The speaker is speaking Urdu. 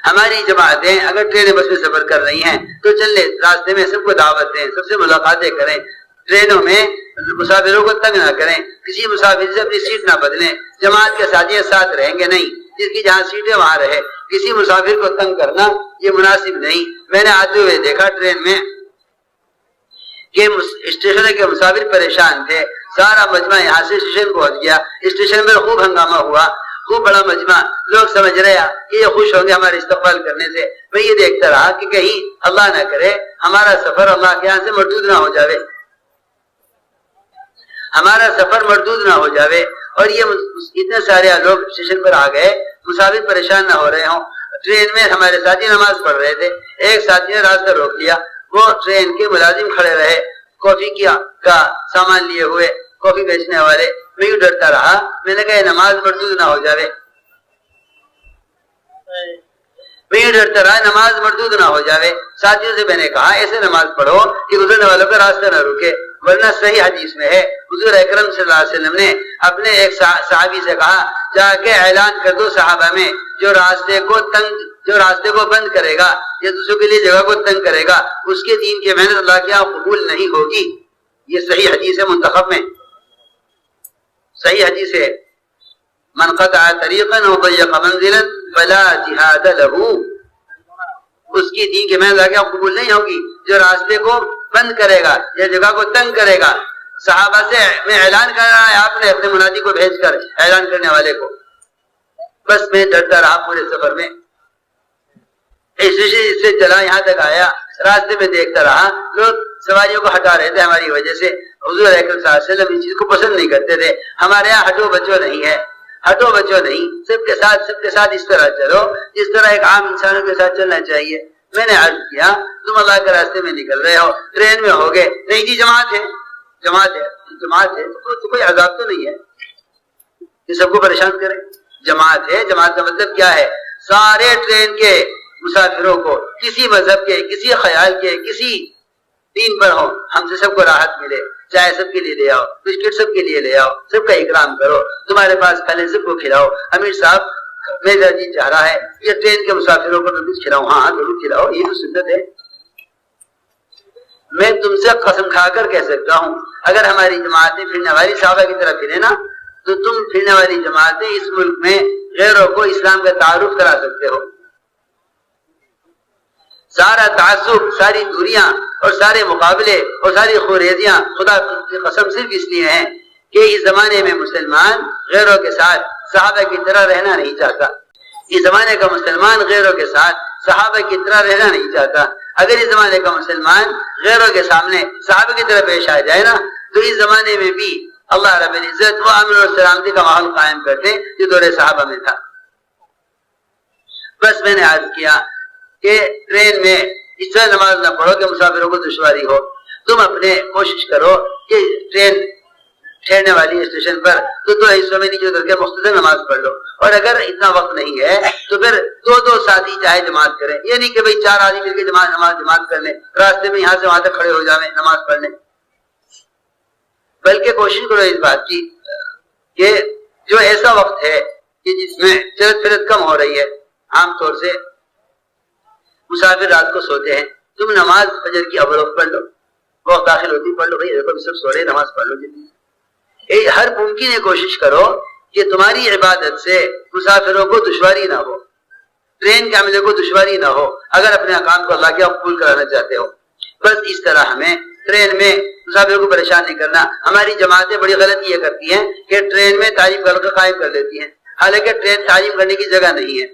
ہماری جماعتیں اگر ٹرین بس میں سفر کر رہی ہیں تو چلے راستے میں سب کو دعوت دیں، سب سے ملاقاتیں کریں، ٹرینوں میں مسافروں کو تنگ نہ کریں، کسی مسافر سے اپنی سیٹ نہ بدلیں، جماعت کے ساتھی ساتھ رہیں گے نہیں، جس کی جہاں سیٹیں وہاں رہے، کسی مسافر کو تنگ کرنا یہ مناسب نہیں۔ میں نے آتے ہوئے دیکھا ٹرین میں کہ اسٹیشن کے مسافر پریشان تھے، سارا مجمع یہاں سے اسٹیشن پہنچ گیا، اسٹیشن میں خوب ہنگامہ ہوا، خوب بڑا مجمع، لوگ سمجھ رہے ہیں کہ یہ خوش ہوں گے ہمارے استقبال کرنے سے۔ میں یہ دیکھتا رہا کہ کہیں اللہ نہ کرے ہمارا سفر اللہ کے یہاں سے مردود نہ ہو جاوے، ہمارا سفر مردود نہ ہو جاوے، اور یہ اتنے سارے لوگ اسٹیشن پر آ گئے، مسافر پریشان نہ ہو رہے ہوں۔ ٹرین میں ہمارے ساتھی نماز پڑھ رہے تھے، ایک ساتھی نے راستہ روک لیا، وہ ٹرین کے ملازم کھڑے رہے کافی کا سامان لیے ہوئے، کافی بیچنے والے۔ میں یوں ڈرتا رہا، میں نے کہا یہ نماز مردود نہ ہو جاوے، میں یہ ڈرتا رہا نماز مردود نہ ہو جاوے۔ ساتھیوں سے میں نے کہا ایسے نماز پڑھو کہ گزرنے والوں کا راستہ نہ رکے، ورنہ صحیح حدیث میں ہے حضور اکرم صلی اللہ علیہ وسلم نے اپنے ایک صحابی سے کہا جا کے اعلان کر دو صحابہ میں، جو راستے کو بند کرے گا یا دوسروں کے لیے جگہ کو تنگ کرے گا اس کے دین کی محنت اللہ کے یہاں قبول نہیں ہوگی۔ یہ صحیح حدیث ہے، منتخب میں صحیح حدیث ہے، من قطع طریقا او ضیق منزلا فلا جہاد له، اس کی دین کی محنت اللہ کے یہاں قبول نہیں ہوگی جو راستے کو بند کرے گا یا جگہ کو تنگ کرے گا۔ صحابہ سے میں اعلان کر رہا ہے، آپ نے اپنے منادی کو بھیج کر اعلان کرنے والے کو۔ بس میں ڈرتا رہا پورے سفر میں، اس سے چلا یہاں تک آیا، راستے میں دیکھتا رہا لوگ سواریوں کو ہٹا رہے تھے ہماری وجہ سے۔ حضور اکرم صلی اللہ علیہ وسلم اس چیز کو پسند نہیں کرتے تھے، ہمارے یہاں ہٹو بچو نہیں ہے، ہٹو بچو نہیں، سب کے ساتھ اس طرح چلو جس طرح ایک عام انسانوں کے ساتھ چلنا چاہیے۔ میں نے عرض کیا تم اللہ کے راستے میں نکل رہے ہو، ٹرین میں ہوگے، نہیں جی جماعت ہے تو کوئی عذاب تو نہیں ہے کہ سب کو پریشان کرے؟ جماعت ہے، جماعت کا مطلب کیا ہے؟ سارے ٹرین کے مسافروں کو کسی مذہب کے، کسی خیال کے، کسی دین پر ہو، ہم سے سب کو راحت ملے، چائے سب کے لیے لے آؤ، بسکٹ سب کے لیے لے آؤ، سب کا اکرام کرو، تمہارے پاس کھانے سب کو کھلاؤ۔ امیر صاحب میرا جی چاہ رہا ہے یہ ٹرین کے مسافروں کو میں کچھ کھلاؤں، ہاں ضرور کھلاؤ، یہ تو سنت ہے۔ میں تم سے قسم کھا کر کہہ سکتا ہوں اگر ہماری جماعتیں پھرنے والی صحابہ کی طرف پھرے نا تو تم پھرنے والی جماعتیں اس ملک میں غیروں کو اسلام کا تعارف کرا سکتے ہو۔ سارا تعصب، ساری دوریاں اور سارے مقابلے اور ساری خوریزیاں خدا کی قسم صرف اس لیے ہیں کہ اس زمانے میں مسلمان غیروں کے ساتھ صحابہ کی طرح رہنا نہیں چاہتا۔ اس زمانے کا مسلمان غیروں کے ساتھ صحابہ کی طرح رہنا نہیں چاہتا۔ اگر اس زمانے کا مسلمان غیروں کے سامنے صحابہ کی طرح پیش آ جائے نا تو اس زمانے میں بھی اللہ رب العزت وہ امن اور سلامتی کا ماحول قائم کرتے جو دور صحابہ میں تھا۔ بس میں نے عرض کیا کہ ٹرین میں اس طرح نماز نہ پڑھو کہ مسافروں کو دشواری ہو، تم اپنے کوشش کرو کہ ٹرین ٹھہرنے والی اسٹیشن پر تو دو حصوں میں نیچے اتر کے مختصر نماز پڑھ لو، اور اگر اتنا وقت نہیں ہے تو پھر دو ساتھی چاہے جماعت کریں، یہ نہیں کہ بھئی 4 آدمی مل کے جماعت کر لیں، راستے میں یہاں سے وہاں تک کھڑے ہو جائیں نماز پڑھ لیں، بلکہ کوشش کرو اس بات کی کہ جو ایسا وقت ہے کہ جس میں چلت پھرت کم ہو رہی ہے، عام طور سے مسافر رات کو سوتے ہیں، تم نماز فجر کی اول وقت پڑھ لو، وقت داخل ہوتی پڑھ لو، بھائی دیکھو سب سو رہے نماز پڑھ لو جتنی۔ ہر ممکن ہے کوشش کرو کہ تمہاری عبادت سے مسافروں کو دشواری نہ ہو، ٹرین کے عملے کو دشواری نہ ہو، اگر اپنے اقام کو اللہ کے قبول کرانا چاہتے ہو۔ بس اس طرح ہمیں ٹرین میں مسافروں کو پریشان نہیں کرنا۔ ہماری جماعتیں بڑی غلطی یہ کرتی ہیں کہ ٹرین میں تعلیم کا حلقہ قائم کر لیتی ہیں، حالانکہ ٹرین تعلیم کرنے کی جگہ نہیں ہے۔